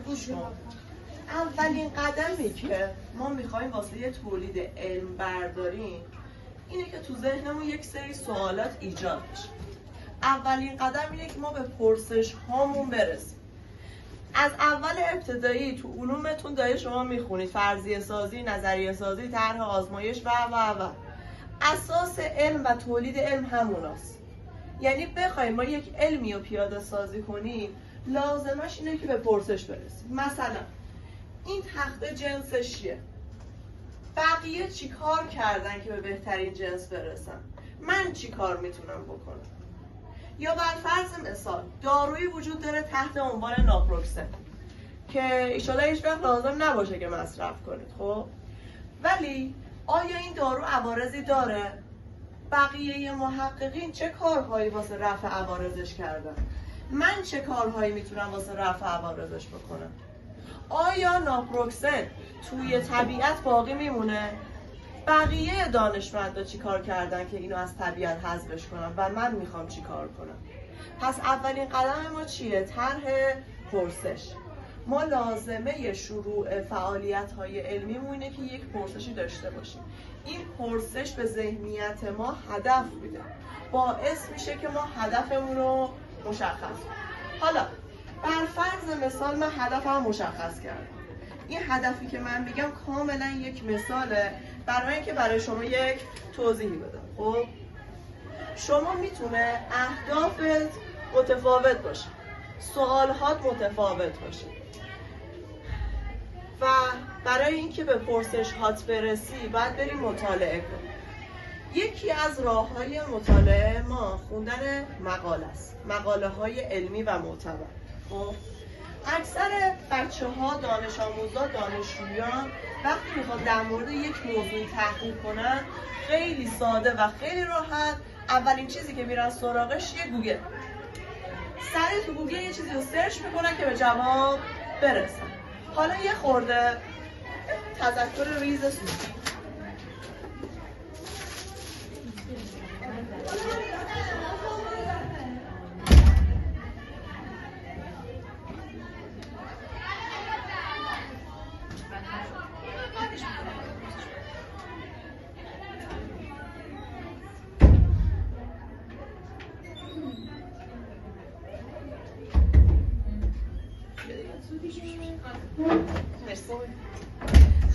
گوش کن. اولین قدمی که ما میخوایم واسه یه تولید علم برداریم اینه که تو ذهنمون یک سری سوالات ایجاد بشه. اولین قدم اینه که ما به پرسش هامون برسیم. از اول ابتدایی تو علومتون داره شما میخونید فرضیه سازی، نظریه سازی، طرح آزمایش و اساس علم و تولید علم هموناست. یعنی بخوایم ما یک علمی رو پیاده سازی کنیم لازمش اینه که به پرسش برسیم. مثلا این تخته جنسش چیه؟ بقیه چی کار کردن که به بهترین جنس برسن؟ من چی کار میتونم بکنم؟ یا بر فرض مثال دارویی وجود داره تحت عنوان ناپروکسن که ایشالا هیچ وقت لازم نباشه که مصرف کنید، خب؟ ولی آیا این دارو عوارضی داره؟ بقیه محققین چه کارهایی واسه رفع عوارضش کردن؟ من چه کارهایی میتونم واسه رفع عوارضش بکنم؟ آیا ناپروکسن توی طبیعت باقی میمونه؟ بقیه دانشمندا چی کار کردن که اینو از طبیعت حذفش کنن و من میخوام چی کار کنم؟ پس اولین قدم ما چیه؟ طرح پرسش. ما لازمه شروع فعالیت‌های علمیمون اینه که یک پرسشی داشته باشیم. این پرسش به ذهنیت ما هدف میده. باعث میشه که ما هدفمون رو مشخص کنیم. حالا بر فرض مثال من هدفم مشخص کردم. این هدفی که من میگم کاملا یک مثاله برای اینکه برای شما یک توضیحی بدم. خب شما میتونه اهدافت متفاوت باشه، سوالهات متفاوت باشه و برای اینکه به پرسش هات برسی باید بریم مطالعه کنیم. یکی از راه‌های مطالعه ما خوندن مقاله است، مقاله های علمی و معتبر. خب اکثر بچه‌ها، دانش آموزا، دانشجویان وقتی میخواد در مورد یک موضوعی تحقیق کنن خیلی ساده و خیلی راحت اولین چیزی که میرن سراغش یه گوگل. سریع تو گوگل یه چیزی رو سرچ میکنن که به جواب برسن. حالا یه خورده تذکر ریز سوتی.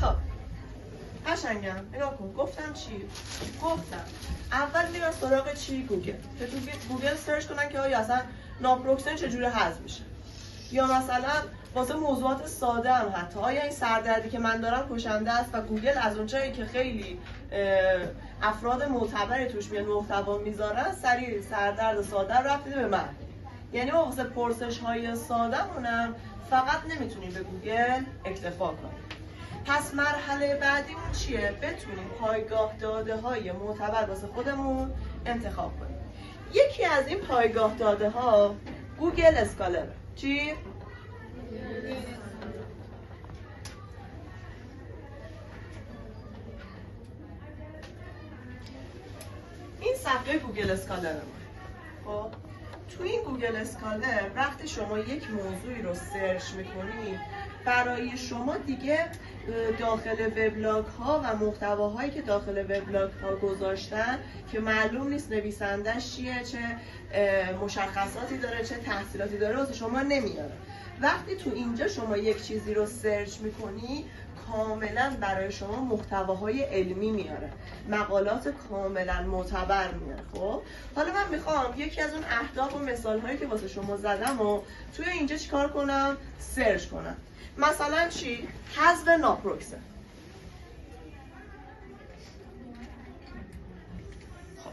خب قشنگم نگاه کن. گفتم چی؟ گفتم اول میرن سراغ چی؟ گوگل. که تو گوگل سرچ کنن که آیا اصلا ناپروکسن چجوری حذف میشه، یا مثلا واسه موضوعات ساده هم حتی آیا این سردردی که من دارم کشنده است و گوگل از اونجایی که خیلی افراد معتبری توش میان محتوا میذارن سریع سردرد ساده رو رفت به من. یعنی ما واسه پرسش های ساده‌مونم فقط نمیتونیم به گوگل اکتفا کنیم. پس مرحله بعدیمون چیه؟ بتونیم پایگاه داده های معتبر واسه خودمون انتخاب کنیم. یکی از این پایگاه داده ها گوگل اسکالر. چی؟ این صفحه گوگل اسکالر ما. خب تو این گوگل اسکالر وقتی شما یک موضوعی رو سرچ میکنید برای شما دیگه داخل وبلاگ ها و محتواهایی که داخل وبلاگ ها گذاشتن که معلوم نیست نویسندش چیه، چه مشخصاتی داره، چه تحصیلاتی داره واسه شما نمیاره. وقتی تو اینجا شما یک چیزی رو سرچ میکنی کاملا برای شما محتواهای علمی میاره، مقالات کاملا معتبر میاره. خب حالا من میخوام یکی از اون اهداف و مثالهایی که واسه شما زدم و توی اینجا چیکار کنم؟ سرچ کنم. مثلا چی؟ حذف ناپروکسن. خب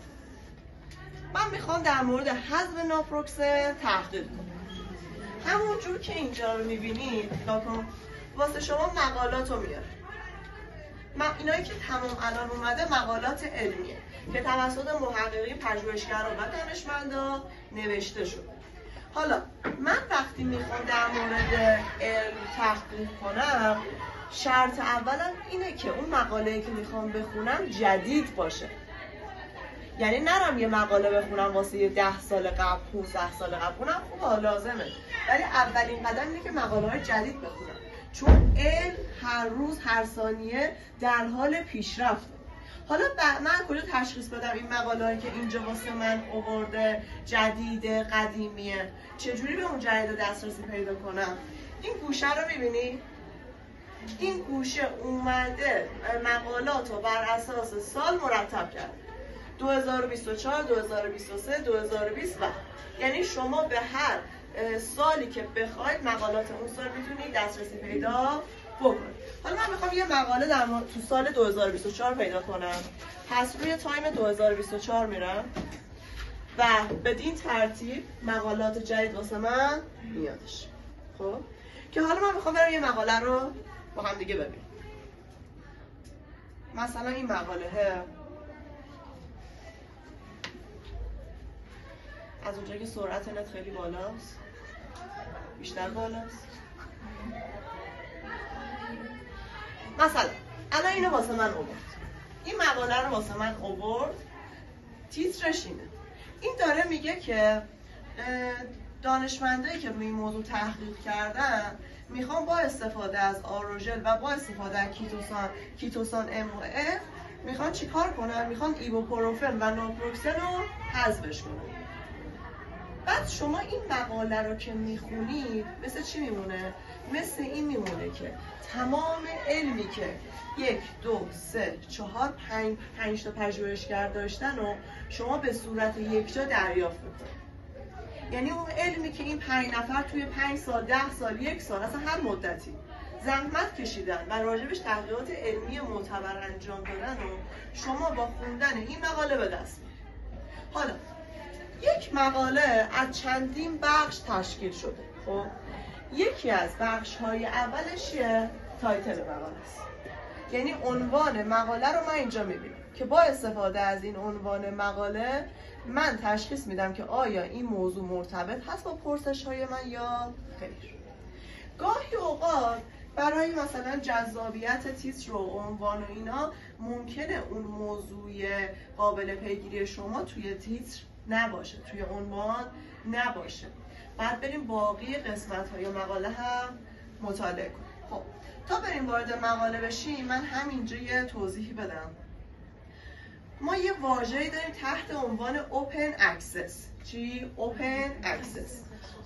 من میخوام در مورد حذف ناپروکسن تحقیق کنم. همون جور که اینجا رو میبینید واسه شما مقالات رو میاره. اینایی که تمام الان اومده مقالات علمیه که توسط محققین، پژوهشگران و دانشمندا نوشته شده. حالا من وقتی میخوام در مورد علم تحقیق کنم شرط اولا اینه که اون مقاله‌ای که میخوام بخونم جدید باشه. یعنی نرم یه مقاله بخونم واسه یه 10 سال قبل 15 سال قبل، اونم خوبه لازمه، ولی اولین قدم اینه که مقاله های جدید بخونم، چون علم هر روز هر ثانیه در حال پیشرفت. حالا من کجا تشخیص بدم این مقاله‌ای که اینجا واسه من آورده جدیده قدیمیه؟ چجوری به اون جدید دسترسی پیدا کنم؟ این گوشه رو می‌بینی؟ این گوشه اومده مقالات رو بر اساس سال مرتب کرد، 2024 2023 2020 یعنی شما به هر سالی که بخواید مقالات اون سال میتونید دسترسی پیدا بکنید. حالا من میخوام یه مقاله تو سال 2024 پیدا کنم، پس روی تایم 2024 میرم و بدین ترتیب مقالات جدید واسه من میادش. خب که حالا من میخوام برم یه مقاله رو با هم دیگه ببینیم. مثلا این مقاله از اونجایی که سرعت نت خیلی بالاست، بیشتر بالاست، مثلا الان اینو واسه من آورد، این مقاله رو واسه من آورد، تیترش اینه. این داره میگه که دانشمندایی که روی این موضوع تحقیق کردن میخوان با استفاده از آروژل و با استفاده از کیتوسان MOF میخوان چیکار کنن؟ میخوان ایبوپروفن و ناپروکسن رو حذفش کنن. بعد شما این مقاله رو که میخونید مثل چی میمونه؟ مثل این میمونه که تمام علمی که 1 2 3 4 5 تا پژوهشگر داشتن و شما به صورت یکجا دریافت میکنید. یعنی اون علمی که این 5 نفر توی 5 سال 10 سال 1 سال اصلا هر مدتی زحمت کشیدن و راجبش تحقیقات علمی معتبر انجام دادن و شما با خوندن این مقاله به دست میارید. حالا یک مقاله از چندین بخش تشکیل شده. خب یکی از بخش‌های اولش تایتل مقاله است، یعنی عنوان مقاله رو من اینجا میبینم که با استفاده از این عنوان مقاله من تشخیص میدم که آیا این موضوع مرتبط هست با پرسش‌های من یا خیر. گاهی اوقات برای مثلا جذابیت تیتر و عنوان و اینا ممکنه اون موضوع قابل پیگیری شما توی تیتر نباشه، توی عنوان نباشه. بعد بریم باقی قسمت‌های مقاله هم مطالعه کنیم. خب تا بریم وارد مقاله بشیم من همینجا یه توضیحی بدم. ما یه واژه‌ای داریم تحت عنوان Open Access. چی؟ Open Access.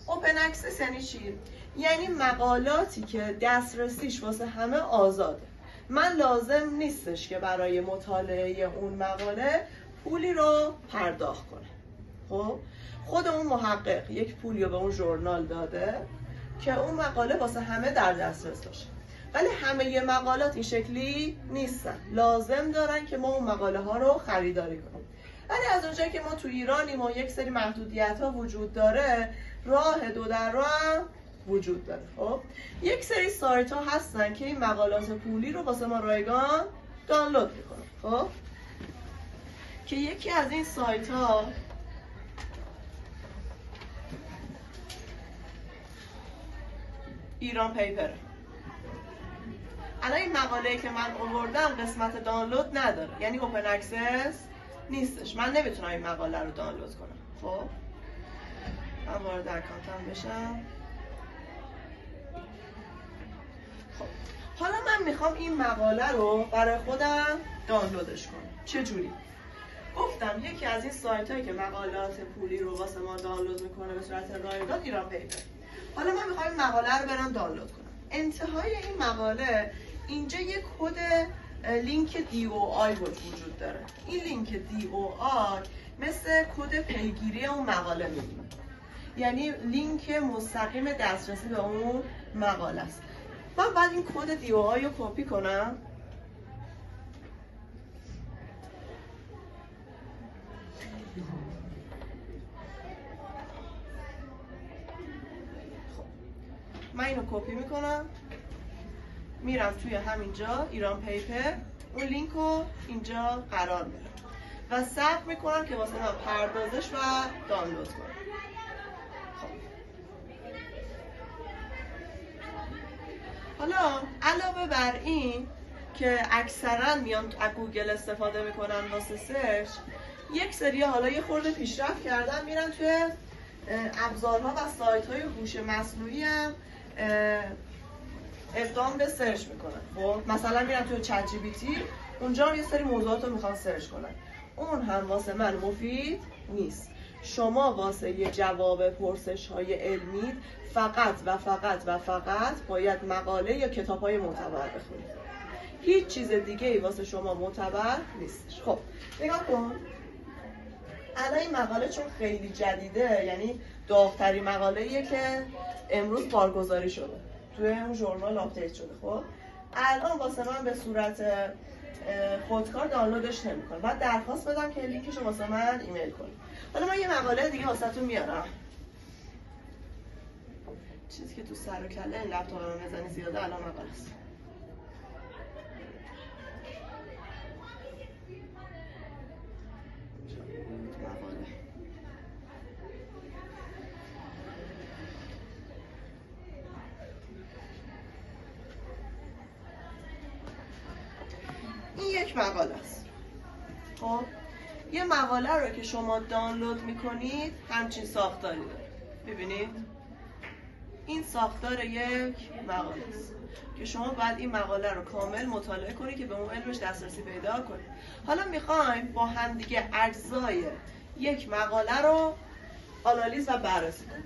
Open Access یعنی چی؟ یعنی مقالاتی که دسترسیش واسه همه آزاده. من لازم نیستش که برای مطالعه اون مقاله پولی رو پرداخت کنه. خب خود اون محقق یک پولی رو به اون ژورنال داده که اون مقاله واسه همه در دسترس باشه، ولی همه مقالات این شکلی نیستن، لازم دارن که ما اون مقاله ها رو خریداری کنیم. ولی از اونجایی که ما تو ایرانیم و یک سری محدودیت ها وجود داره، راه دو در راه هم وجود داره. خب یک سری سایت ها هستن که این مقالات پولی رو واسه ما رایگان دانلود میکنن. خب که یکی از این سایت ها ایران پیپر. الان این مقاله‌ای که من آوردم قسمت دانلود نداره، یعنی اوپن اکسس نیستش، من نمیتونم این مقاله رو دانلود کنم. خب من وارد اکانتم بشم. خب حالا من میخوام این مقاله رو برای خودم دانلودش کنم. چجوری؟ گفتم یکی از این سایت هایی که مقالات پولی رو واسه ما دانلود میکنه به صورت رایگان ایران پیپر. حالا من میخوام این مقاله رو برم دانلود کنم. انتهای این مقاله اینجا یک کد لینک DOI وجود داره. این لینک DOI مثل کد پیگیری اون مقاله میمونه، یعنی لینک مستقیم دسترسی به اون مقاله است. من باید این کد DOI رو کپی کنم، من اینو کپی میکنم، میرم توی همینجا ایران پیپر، اون لینک رو اینجا قرار میدم و ثبت میکنم که واسه من پردازش و دانلود کنم. خب حالا علاوه بر این که اکثرا میان از گوگل استفاده میکنن واسه سرچ، یک سری حالا یه خورده پیشرفت کردن، میرن توی ابزارها و سایت های هوش مصنوعی هم اقدام به سرچ میکنن. خب مثلا میرن توی چت جی پی تی، اونجا هم یه سری موضوعات رو میخوان سرچ کنن. اون هم واسه من مفید نیست. شما واسه یه جواب پرسش های علمی فقط و فقط و فقط باید مقاله یا کتاب های معتبر بخونید. هیچ چیز دیگه ای واسه شما معتبر نیستش. خب نگاه کن، الان این مقاله چون خیلی جدیده، یعنی داغ‌ترین مقاله‌ایه که امروز بارگذاری شده توی اون ژورنال آپدیت شده. خب الان واسه من به صورت خودکار دانلودش نمی‌کنه، بعد درخواست بدم که لینکشو واسه من ایمیل کنید. حالا من یه مقاله دیگه واسهتون میارم، چیزی که تو سر و کله این لپتاپم بزنی زیاده الان مقاله است. این یک مقاله است. خب یه مقاله رو که شما دانلود میکنید همچین ساختاری داره. ببینید این ساختار یک مقاله است که شما باید این مقاله رو کامل مطالعه کنید که به اون علمش دسترسی پیدا کنید. حالا میخوایم با هم دیگه اجزای یک مقاله رو آنالیز و بررسی کنیم.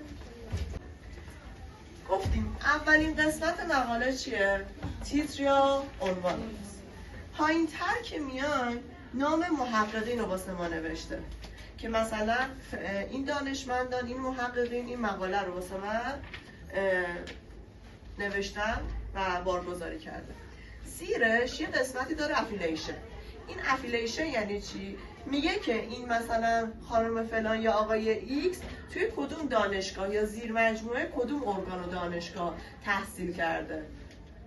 گفتیم اولین قسمت مقاله چیه؟ تیتر یا عنوان است. پایین تر که میان نام محققین رو واسه ما نوشته که مثلا این دانشمندان، این محققین این مقاله رو واسه من نوشتن و بارگذاری کرده. زیرش یه قسمتی داره افیلیشن. این افیلیشن یعنی چی؟ میگه که این مثلا خانم فلان یا آقای ایکس توی کدوم دانشگاه یا زیر مجموعه کدوم ارگان و دانشگاه تحصیل کرده.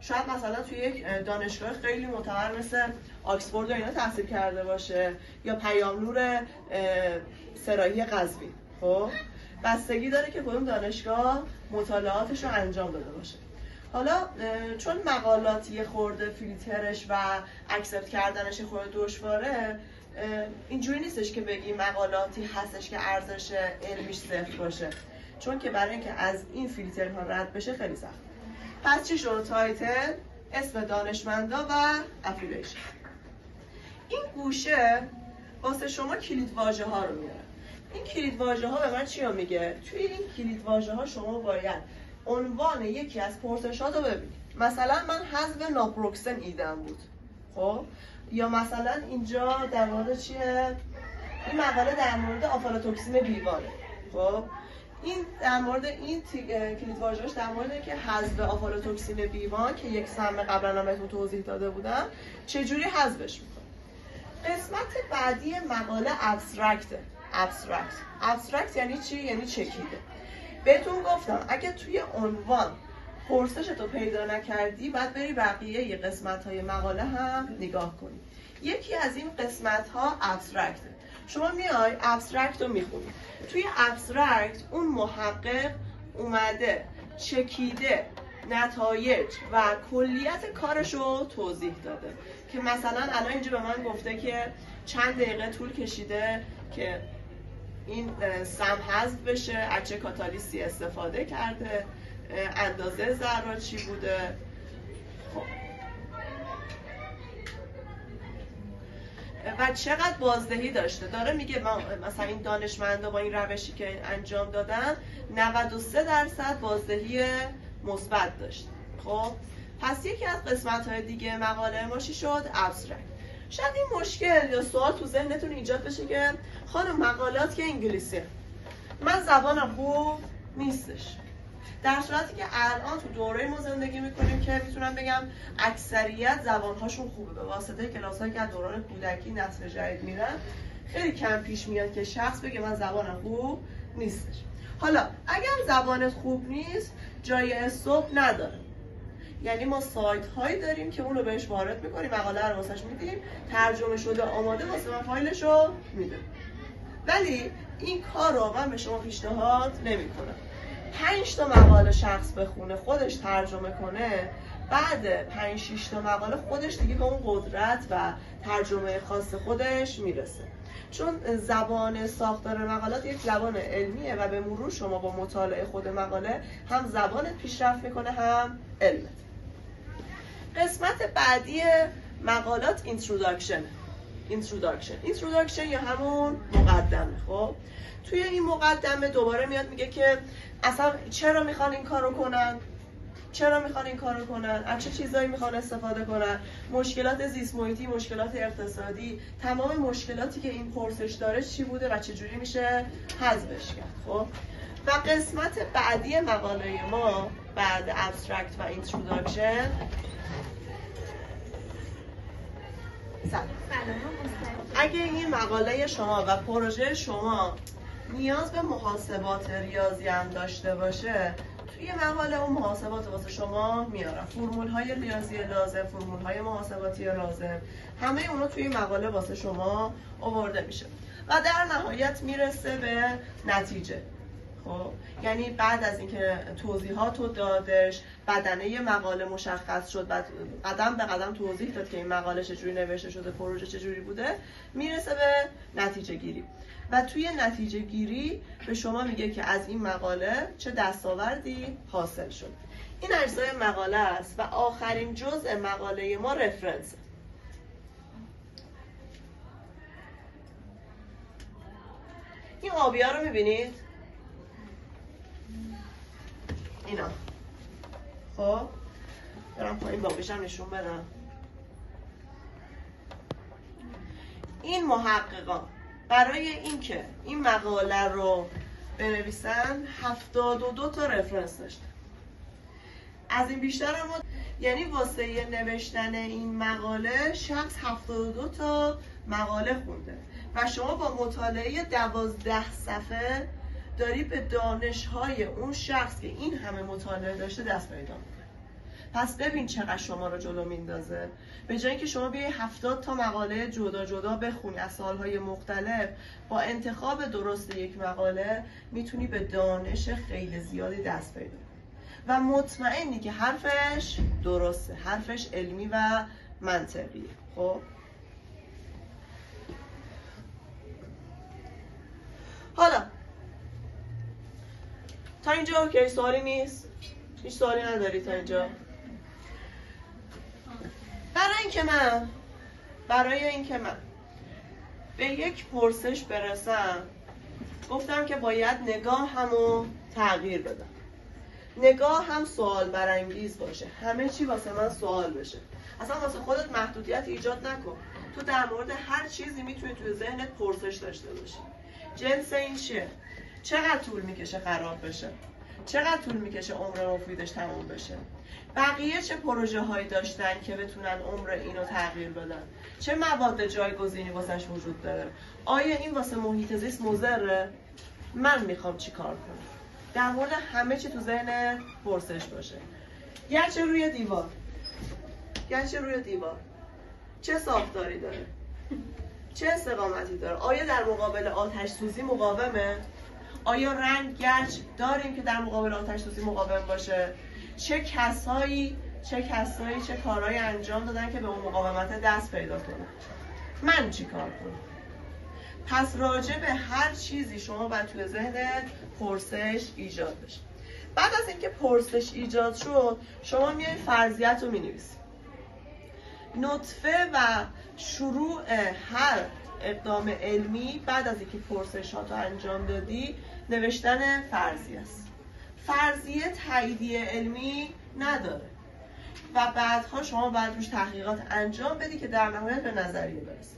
شاید مثلا توی یک دانشگاه خیلی معتبر مثل آکسفورد و اینا تحصیل کرده باشه یا پیام نور سراحی قزوین. خب بستگی داره که کدوم دانشگاه مطالعاتش رو انجام داده باشه. حالا چون مقالات یه خورده فیلترش و اکسپت کردنش خورده دشواره، اینجوری نیستش که بگی مقالاتی هستش که ارزش علمیش صفر باشه، چون که برای اینکه از این فیلترها رد بشه خیلی سخت. پس چی شد؟ تایتل، اسم دانشمندا و افیلیشن. این گوشه واسه شما کلید واژه ها رو میاره. این کلید واژه ها به من چی رو میگه؟ توی این کلید واژه ها شما باید عنوان یکی از پرسشات رو ببینید. مثلا من حذف ناپروکسن ایدم بود. خب یا مثلا اینجا در مورد چیه؟ این مقاله در مورد آفالاتوکسین بیواره. خب این در مورد این کلید واژه‌اش در مورد که حذف آفالاتوکسین بیوان که یک سم قبلا بهتون توضیح داده بودم چجوری حذفش میکنه. قسمت بعدی مقاله ابسترکت یعنی چی؟ یعنی چکیده. بهتون گفتم اگه توی عنوان پرسشتو پیدا نکردی بعد بری بقیه قسمت‌های مقاله هم نگاه کنی. یکی از این قسمت‌ها ابسترکته. شما میای ابسترکت رو میخونی. توی ابسترکت اون محقق اومده چکیده نتایج و کلیت کارش رو توضیح داده که مثلا الان اینجا به من گفته که چند دقیقه طول کشیده که این سم حذف بشه، از چه کاتالیستی استفاده کرده، اندازه ذرات چی بوده. خب و چقدر بازدهی داره میگه مثلا این دانشمندا با این روشی که انجام دادن 93% بازدهی مثبت داشت. خب پس یکی از قسمت‌های دیگه مقاله ما چی شد؟ ابسترکت. شاید این مشکل یا سوال تو ذهنتون ایجاد بشه که خانم مقالات که انگلیسیه، من زبانم خوب نیستش. در صورتی که الان تو دوره ما زندگی میکنیم که میتونم بگم اکثریت زبانهاشون خوبه. به واسطه کلاسایی که از دوران کودکی نسل جدید میرن خیلی کم پیش میاد که شخص بگه من زبانم خوب نیستش. حالا اگر زبانت خوب نیست جای استوب نداره، یعنی ما سایت هایی داریم که اون رو بهش وارد میکنیم، مقاله رو واسش میدیم، ترجمه شده آماده واسه من فایلش رو میده. ولی این کار رو من به شما پیشنهاد نمیکنم. 5 تا مقاله شخص بخونه، خودش ترجمه کنه، بعد 5-6 تا مقاله خودش دیگه به اون قدرت و ترجمه خاص خودش میرسه. چون زبان ساختار مقالات یک زبان علمیه و به مرور شما با مطالعه خود مقاله هم زبانت پیشرفت میکنه هم علمت. قسمت بعدی مقالات اینتروداکشن یا همون مقدمه. خب توی این مقدمه دوباره میاد میگه که اصلا چرا میخوان این کارو کنن، از چه چیزایی میخوان استفاده کنن، مشکلات زیست محیطی، مشکلات اقتصادی، تمام مشکلاتی که این پرسش داره چی بوده و چجوری میشه حذفش کرد. خب و قسمت بعدی مقاله ما بعد ابسترکت و اینتروداکشن اگه این مقاله شما و پروژه شما نیاز به محاسبات ریاضی هم داشته باشه، توی مقاله اون محاسبات واسه شما میارم، فرمول های ریاضی لازم، فرمول های محاسباتی لازم، همه اونا توی مقاله واسه شما آورده میشه و در نهایت میرسه به نتیجه. خب یعنی بعد از اینکه توضیحات رو دادش، بدنه مقاله مشخص شد و قدم به قدم توضیح داد که این مقاله چجوری نوشته شده، پروژه چجوری بوده، میرسه به نتیجه گیری و توی نتیجه گیری به شما میگه که از این مقاله چه دستاوردی حاصل شد. این اجزای مقاله است و آخرین جزء مقاله ما رفرنس. این آبیا رو میبینید؟ اینا. خب برم پایین باقیشم نشون بدم. این محققان برای اینکه این مقاله رو بنویسن 72 تا رفرنس داشتن. از این بیشتر هم یعنی واسه نوشتن این مقاله شخص 72 تا مقاله خونده و شما با مطالعه 12 صفحه داری به دانش‌های اون شخص که این همه مطالعه داشته دست پیدا می‌کنی. پس ببین چقدر شما رو جلو میندازه. به جایی که شما بیای 70 تا مقاله جدا جدا بخونی از سالهای مختلف، با انتخاب درست یک مقاله میتونی به دانش خیلی زیادی دست پیدا کنی و مطمئنی که حرفش درسته، حرفش علمی و منطقیه. خب حالا تا اینجا اوکی، سوالی نیست؟ هیچ سوالی نداری تا اینجا؟ برای اینکه من به یک پرسش برسم گفتم که باید نگاه همو تغییر بدم. نگاه هم سوال برانگیز باشه، همه چی واسه من سوال بشه. اصلا واسه خودت محدودیت ایجاد نکن. تو در مورد هر چیزی میتونی توی ذهنت پرسش داشته باشی. جنس این چیه؟ چقدر طول میکشه خراب بشه؟ چقدر طول میکشه عمر مفیدش تموم بشه؟ بقیه چه پروژه هایی داشتن که بتونن عمر اینو تغییر بدن؟ چه مواد جایگزینی واسش وجود داره؟ آیا این واسه محیط زیست مضره؟ من میخوام چی کار کنم؟ در مورد همه چی تو ذهن پرسش باشه. گرچه روی دیوار چه ساختاری داره؟ چه استقامتی داره؟ آیا در مقابل آتش سوزی مقاومه؟ آیا رنگ گچ داریم که در مقابل آتش سوزی مقاوم باشه؟ چه کسایی چه کارهایی انجام دادن که به اون مقاومت دست پیدا کنن؟ من چی کار کنم؟ پس راجع به هر چیزی شما باید توی ذهنت پرسش ایجاد بشه. بعد از اینکه پرسش ایجاد شد، شما میای فرضیت رو مینویسید. نطفه و شروع هر اقدام علمی بعد از اینکه پرسشات رو انجام دادی نوشتن فرضیه است. فرضیه تاییدیه علمی نداره و بعدها شما باید روش تحقیقات انجام بدی که در نهایت به نظریه برسه.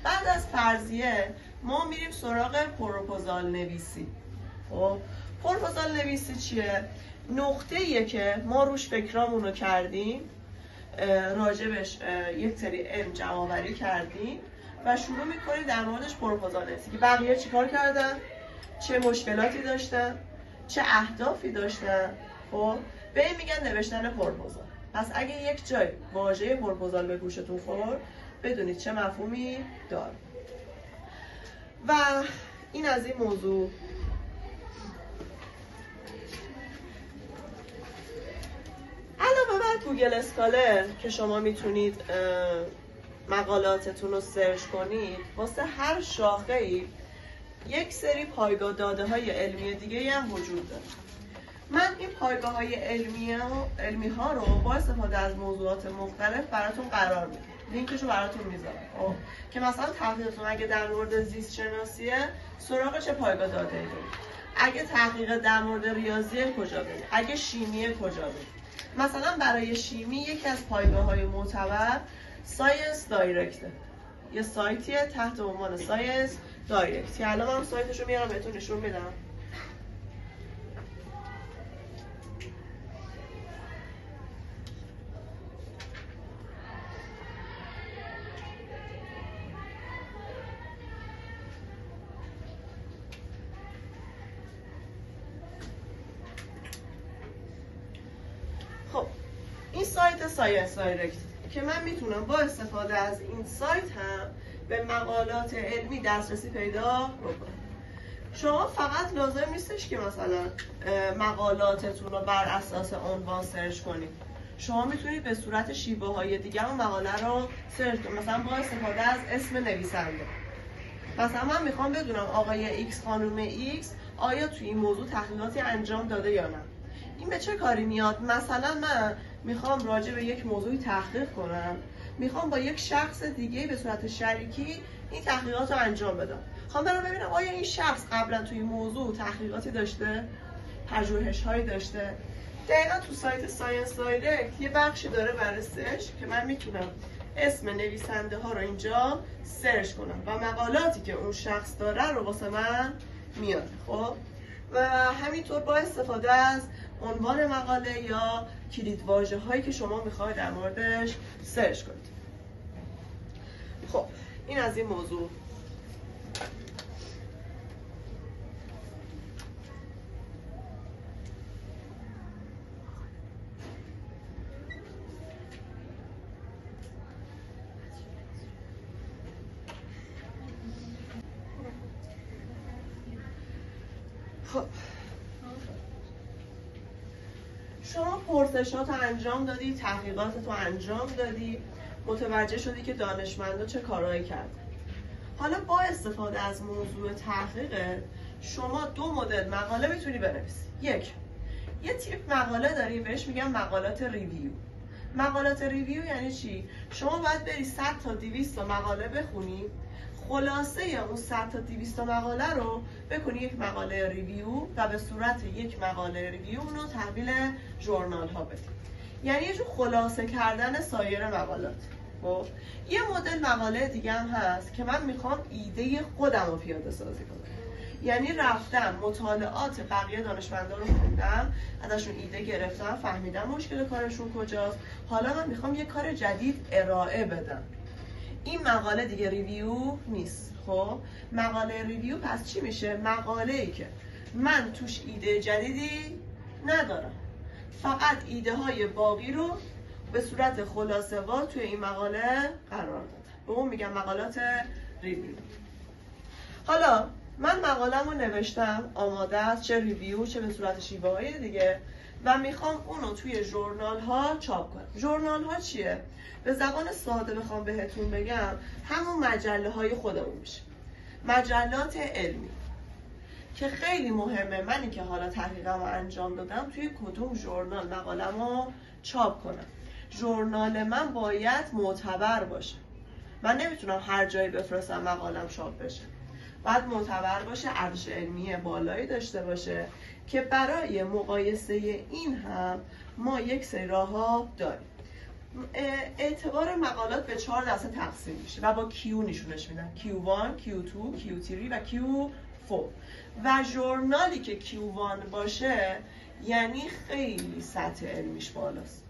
بعد از فرضیه ما میریم سراغ پروپوزال نویسی. خب پروپوزال نویسی چیه؟ نقطه‌ایه که ما روش فکرامونو کردیم، راجبش یک سری علم جمع‌آوری کردیم و شروع میکنیم در موردش پروپوزال نویسی که بقیه چیکار کردن، چه مشکلاتی داشتن، چه اهدافی داشتن. خب به این میگن نوشتن پروپوزال. پس اگه یک جای واژه پروپوزال به گوشتون خورد بدونید چه مفهومی داره. و این از این موضوع. علاوه بر گوگل اسکالر که شما میتونید مقالاتتون رو سرچ کنید، واسه هر شاخه‌ای یک سری پایگاه داده های علمی دیگه هم وجود داره. من این پایگاه های علمی ها رو با استفاده از موضوعات مختلف براتون قرار میدم. لینکش رو براتون میذارم که مثلا تحقیقتون اگه در مورد زیست شناسیه سراغ چه پایگاه داده ای دارید، اگه تحقیق در مورد ریاضیه کجا برید، اگه شیمیه کجا برید. مثلا برای شیمی یکی از پایگاه های معتبر ساینس دایرکته، یه سایتیه تحت عنوان ساینس دایرکت که الان من سایتش رو میارم بهتون نشون میدم. خب این سایت ساینس دایرکت که من میتونم با استفاده از این سایت هم به مقالات علمی دسترسی پیدا بکنم. شما فقط لازم نیستش که مثلا مقالاتتون رو بر اساس عنوان سرچ کنید. شما میتونید به صورت شیوه های دیگه اون مقاله رو سرچ کنید، مثلا با استفاده از اسم نویسنده. مثلا من میخوام بدونم آقای ایکس خانم ایکس آیا توی این موضوع تحقیقاتی انجام داده یا نه. این به چه کاری میاد؟ مثلا من میخوام راجع به یک موضوعی تحقیق کنم، میخوام با یک شخص دیگه به صورت شریکی این تحقیقات رو انجام بدم. میخوام برم ببینم آیا این شخص قبلا توی این موضوع تحقیقاتی داشته، پژوهش‌هایی داشته. دقیقا تو سایت ساینس دایرکت یه بخشی داره برای سرچ که من میتونم اسم نویسنده ها رو اینجا سرچ کنم و مقالاتی که اون شخص داره رو واسه من میاره. خب و همینطور با استفاده از عنوان مقاله یا کلیدواژه هایی که شما میخواید در موردش سرچ کنید. خب این از این موضوع. خب شما پرسشات رو انجام دادی، تحقیقات رو انجام دادی، متوجه شدی که دانشمندا چه کارهایی کردن. حالا با استفاده از موضوع تحقیق شما دو مدل مقاله میتونی بنویسی. یه تیپ مقاله داری بهش میگن مقالات ریویو. مقالات ریویو یعنی چی؟ شما باید بری 100 تا 200 تا مقاله بخونی، خلاصه اون 100 تا 200 تا مقاله رو بکنی یک مقاله ریویو و به صورت یک مقاله ریویو اونو تحویل ژورنال ها بدی. یعنی یه جور خلاصه کردن سایر مقالات. خب یه مدل مقاله دیگه هم هست که من میخوام ایده خودم رو پیاده سازی کنم. یعنی رفتم مطالعات بقیه دانشمندان رو خوندم، ازشون ایده گرفتم، فهمیدم مشکل کارشون کجاست، حالا من میخوام یه کار جدید ارائه بدم. این مقاله دیگه ریویو نیست. خب مقاله ریویو پس چی میشه؟ مقاله‌ای که من توش ایده جدیدی ندارم، فقط ایده های باقی رو به صورت خلاصه وار توی این مقاله قرار دادم. به اون میگم مقالات ریویو. حالا من مقاله‌مو نوشتم، آماده است، چه ریویو چه به صورت شیوه‌های دیگه، و میخوام اونو توی ژورنال ها چاپ کنم. ژورنال ها چیه؟ به زبان ساده بخوام بهتون بگم همون مجله های خودمون میشه، مجلات علمی، که خیلی مهمه منی که حالا تحقیقمو انجام دادم توی کدوم ژورنال مقاله‌مو چاپ کنم. ژورنال من باید معتبر باشه. من نمیتونم هر جایی بفرستم مقالم چاپ بشه. باید معتبر باشه، ارزش علمی بالایی داشته باشه که برای مقایسه این هم ما یک سری راه‌ها داریم. اعتبار مقالات به 4 دسته تقسیم میشه و با Q نشونش میدن: Q1, Q2, Q3 و Q4. و ژورنالی که Q1 باشه یعنی خیلی سطح علمیش بالاست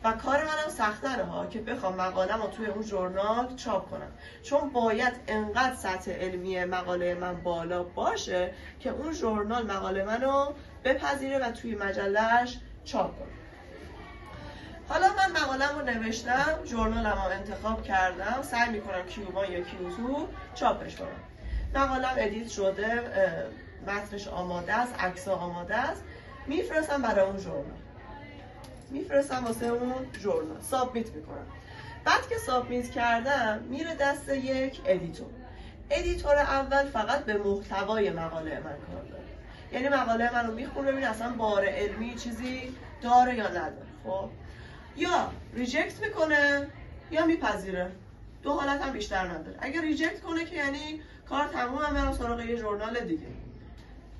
و کار منم سخت‌تره ها که بخوام مقاله‌مو توی اون ژورنال چاپ کنم، چون باید انقدر سطح علمی مقاله من بالا باشه که اون ژورنال مقاله منو بپذیره و توی مجله‌اش چاپ کنه. حالا من مقاله‌مو نوشتم، ژورنالمو انتخاب کردم، سعی میکنم Q1 یا Q2 چاپش کنم. مقاله‌م ادیت شده، متنش آماده است، عکس‌ها آماده است، میفرستم برای اون ژورنال. میفرستم واسه اون ژورنال، سابمیت میکنم. بعد که سابمیت کردم میره دست یک ادیتور اول فقط به محتوای مقاله من کار داره، یعنی مقاله منو میخونه ببین اصلا بار علمی چیزی داره یا نداره. خب یا ریجکت میکنه یا میپذیره، دو حالت هم بیشتر نداره. اگه ریجکت کنه که یعنی کار تموم، هم برم سراغ یه ژورنال دیگه،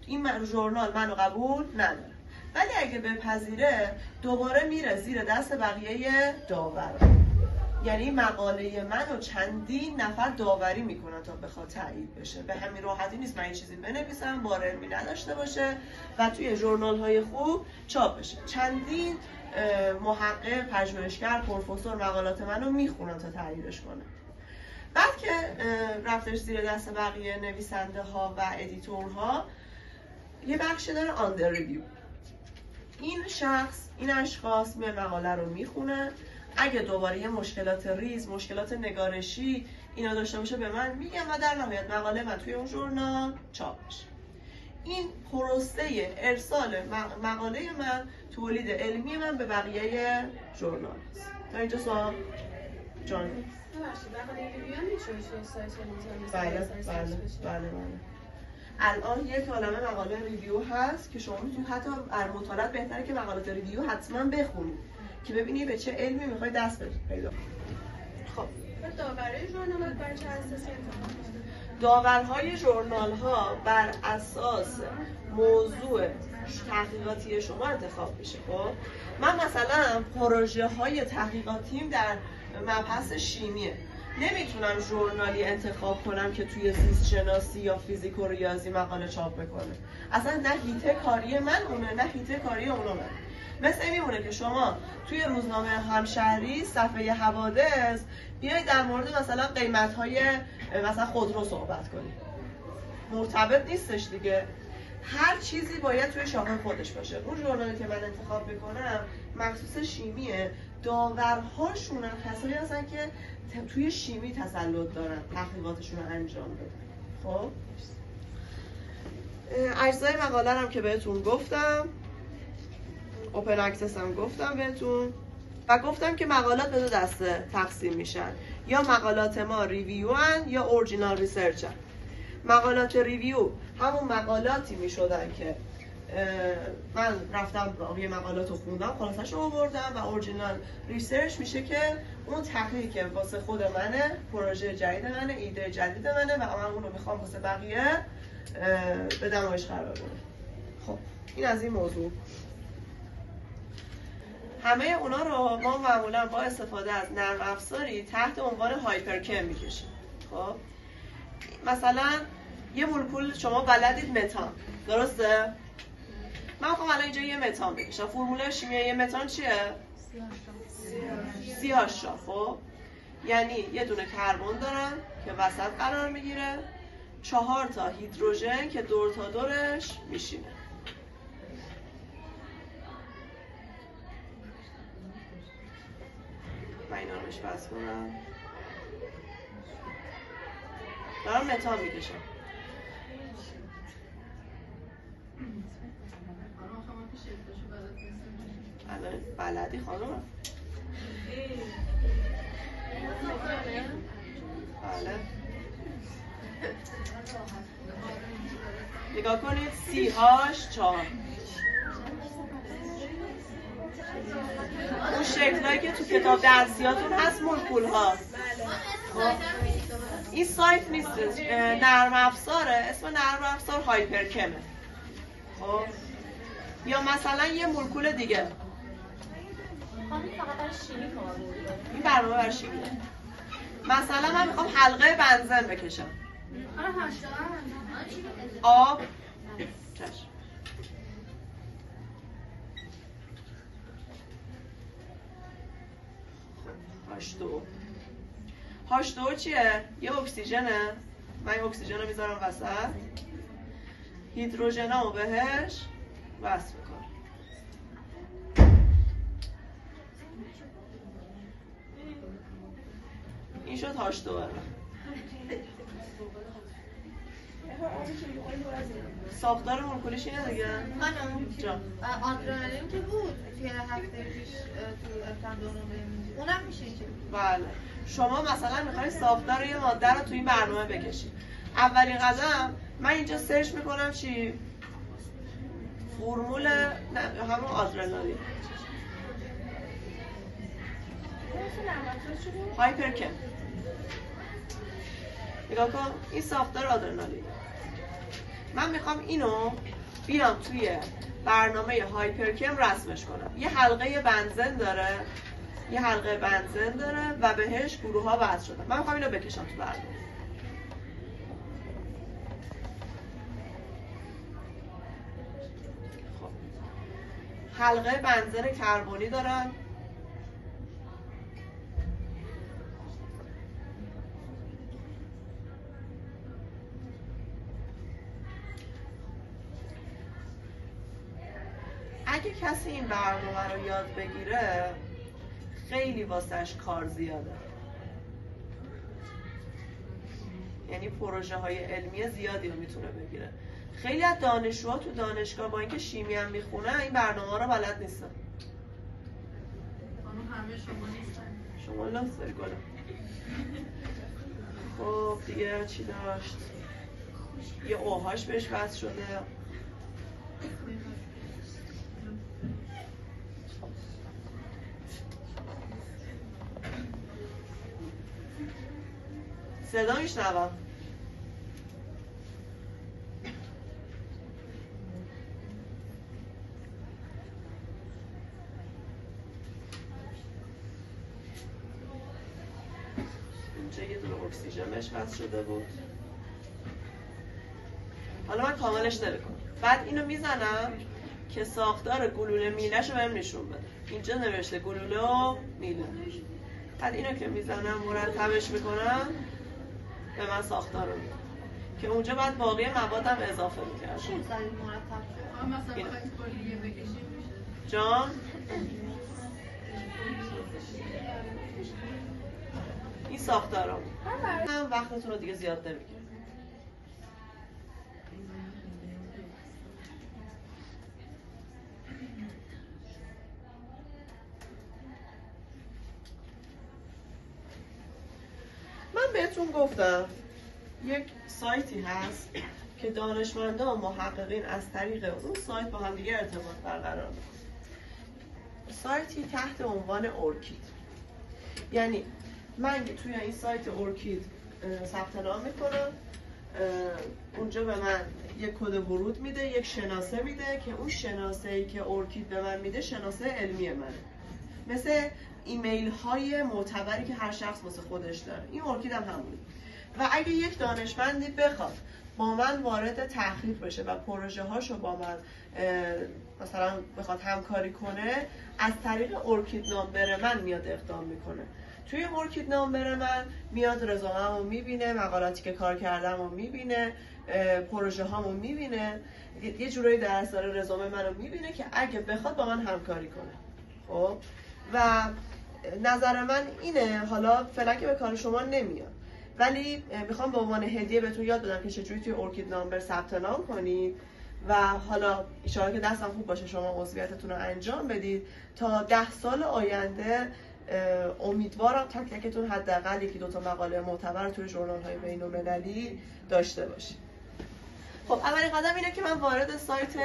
این ژورنال منو قبول نداره. ولی اگه بپذیره دوباره میره زیر دست بقیه داور، یعنی مقاله منو چندین نفر داوری میکنن تا بخواد تایید بشه. به همین راحتی نیست من این چیزی بنویسم بار علمی نداشته باشه و توی ژورنال های خوب چاپ بشه. چندین محقق، پژوهشگر، پروفسور مقالات منو میخونن تا تاییدش کنه. بعد که رفتش زیر دست بقیه نویسنده ها و ادیتورها، یه بخشی داره آندر ریویو. این اشخاص میان مقاله رو میخونن، اگه دوباره یه مشکلات ریز، مشکلات نگارشی اینا داشته باشه به من میگن و در نهایت مقاله من توی اون ژورنال چاپ میشه. این پروسه ارسال مقاله من، تولید علمی من به بقیه ژورنال است. تا اینجا سوال جان؟ بله. الان یک عالمه مقاله ریویو هست که شما میتونید حتی در مطالعات بهتره که مقالات ریویو حتما بخونید که ببینی به چه علمی میخوای دست پیدا کنی. خب داورهای ژورنال بر چه اساسی انتخاب میشه؟ داورهای ژورنال ها بر اساس موضوع تحقیقاتی شما انتخاب میشه. خب من مثلا پروژه های تحقیقاتیم در مبحث شیمیه، نمیتونم ژورنالی انتخاب کنم که توی زیست شناسی یا فیزیک و ریاضی مقاله چاپ بکنه. اصلا نه حیطه کاری من اونه نه حیطه کاری اونو من. مثل میمونه که شما توی روزنامه همشهری صفحه حوادث بیاید در مورد مثلا قیمت‌های مثلا خودرو صحبت کنید، مرتبط نیستش دیگه. هر چیزی باید توی شاخه خودش باشه. اون ژورنالی که من انتخاب میکنم مخصوص شیمیه، داورهاشون هم کسایی هستن که توی شیمی تسلط دارن، تحقیقاتشون رو انجام بدن. خب اجزای مقاله هم که بهتون گفتم، اوپن اکسس هم گفتم بهتون و گفتم که مقالات به دو دسته تقسیم میشن، یا مقالات ما ریویو هن یا اورجینال ریسرچ هن. مقالات ریویو همون مقالاتی میشدن که من رفتم یه مقالات رو خوندم خلاصش رو آوردم، و اورجینال ریسرچ میشه که اون تحقیقی که واسه خود منه، پروژه جدید منه، ایده جدید منه و من اون رو میخوام واسه بقیه به نمایش قرار بدم. خب این از این موضوع. همه اونا رو ما معمولا با استفاده از نرم افزاری تحت عنوان هایپرکم میکشیم. خب مثلا یه مولکول شما بلدید متان، درسته؟ من میخوام الان اینجا یه متان بکشم. فرمول شیمیایی متان چیه؟ CH. خب یعنی یه دونه کربن دارم که وسط قرار میگیره، 4 تا هیدروژن که دور تا دورش میشینه. من اینا رو بس کنم، دارم متان میکشم. الان بلدی خانم؟ بله نگاه کنید CH4 اون شکلایی که تو کتاب درسیاتون هست مولکول ها. این سایت نیست، نرم افزاره، اسم نرم افزار هایپرکمه. خب یا مثلا یه مولکول دیگه، این برنامه برای شیمیه. مثلا من میخوام حلقه بنزن بکشم، آب چشم. H2O چیه؟ یه اکسیژنه. من این اکسیژن رو میذارم وسط، هیدروژن رو بهش وصل میکنم. این شد H2O. ساختار مولکولیش اینه دیگه. خانم جان آدرنالین که بود توی هفته پیش تو تندون اونم میشه که بله. شما مثلا میخواید ساختار یه ماده رو تو این برنامه بکشید. اولین قدم من اینجا سرچ میکنم چی؟ فرمول همون آدرنالین. هایپرکم. نگاه کن این ساختار آدرنالین. من میخوام اینو بیام توی برنامه هایپرکم رسمش کنم. یه حلقه بنزن داره و بهش گروه ها وصل شده. من میخوام اینو بکشم تو برنامه. خب. حلقه بنزن کربنی دارم. اگه کسی این برنامه رو یاد بگیره خیلی واسش کار زیاده، یعنی پروژه های علمی زیادی رو میتونه بگیره. خیلی از دانشجوها تو دانشگاه با اینکه شیمی هم میخونن این برنامه رو بلد نیستن. همه شما نیستن. شما لاس داری گلم. خب دیگه چی داشت؟ یه اوهاش بهش وصل شده. صدا میشنوم. اینجا یه دونه اکسیژن بهش وصل شده بود. حالا من کاملش نمیکنم. بعد اینو میزنم که ساختار گلوله میله‌شو بهم نشون بده. اینجا نوشته گلوله و میله. بعد اینو که میزنم مرتبش میکنم به من ساختار رو میده که اونجا باید باقی موادم اضافه میکردم. چی می‌ذارید مرتب شد؟ مثلا بخواید کلیه بکشیم جان این ساختارم هم وقتتون رو دیگه زیاد نمیگیرم. من بهتون گفتم یک سایتی هست که دانشمندان و محققین از طریق اون سایت با هم دیگه ارتباط برقرار میکنن. سایتی تحت عنوان ارکید. یعنی من توی این سایت ارکید ثبت نام میکنم، اونجا به من یک کد ورود میده، یک شناسه میده که اون شناسه‌ای که ارکید به من میده شناسه علمی منه، مثل ایمیل های معتبری که هر شخص واسه خودش داره. این ارکید هم همونه. و اگه یک دانشمندی بخواد با من وارد تحقیق بشه و پروژه هاشو با من مثلا بخواد همکاری کنه، از طریق ارکید نامبر من میاد اقدام میکنه. توی ارکید نامبر من میاد رزومه‌مو میبینه، مقالاتی که کار کردمو میبینه، پروژه هامو میبینه، یه جورایی در اثر رزومه منو میبینه که اگه بخواد با من همکاری کنه. خب و نظر من اینه، حالا فعلا که به کار شما نمیاد، ولی میخوام به عنوان هدیه بهتون یاد بدم که چجوری توی ارکید نامبر ثبت نام کنید و حالا ان که دستم خوب باشه شما عضویتتون رو انجام بدید تا 10 سال آینده امیدوارم تک تکتون حداقل یکی دو تا مقاله معتبر توی ژورنال‌های بین‌المللی داشته باشید. خب اولین قدم اینه که من وارد سایت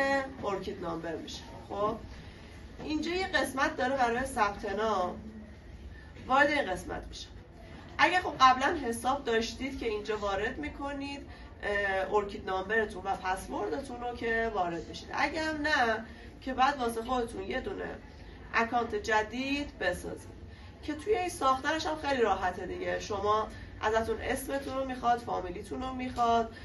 ارکید نامبر میشم. خب اینجا یه قسمت داره برای ثبت نام، وارد این قسمت میشم. اگه خب قبلا حساب داشتید که اینجا وارد میکنید ارکید نامبرتون و پسوردتون رو که وارد بشید. اگه هم نه که بعد واسه خودتون یه دونه اکانت جدید بسازید که توی این ساختارش هم خیلی راحته دیگه. شما ازتون اسمتون رو میخواد، فامیلیتون رو میخواد،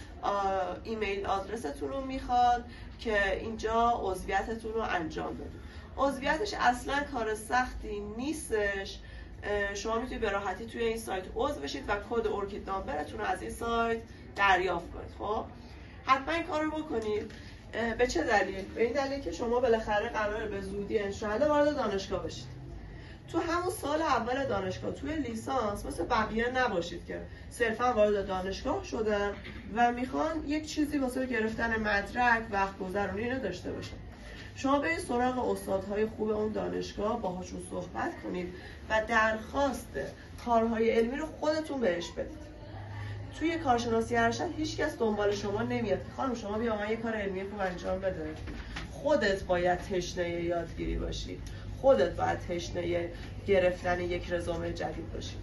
ایمیل آدرستون رو میخواد که اینجا عضویتتون رو انجام بدید. عضویتش اصلا کار سختی نیستش. شما میتونید به راحتی توی این سایت عضو بشید و کد ارکید نامبرتون رو از این سایت دریافت کنید. خب حتما این کار رو بکنید. به چه دلیل؟ به این دلیل که شما بالاخره قراره به زودی انشاءالله وارد دانشگاه بشید. تو همون سال اول دانشگاه توی لیسانس مثل بقیه نباشید که صرفا وارد دانشگاه شدن و میخوان یک چیزی واسه گرفتن مدرک وقت گذرونی اینو داشته باشن. شما برید سراغ استادهای خوب اون دانشگاه، باهاشون صحبت کنید و درخواست کارهای علمی رو خودتون بهش بدید. توی کارشناسی ارشد هیچکس دنبال شما نمیاد. خانم شما بیا من یه کار علمی خوب انجام بده. خودت باید تشنه یادگیری باشی. خودت باید تشنه گرفتن یک رزومه جدید باشی.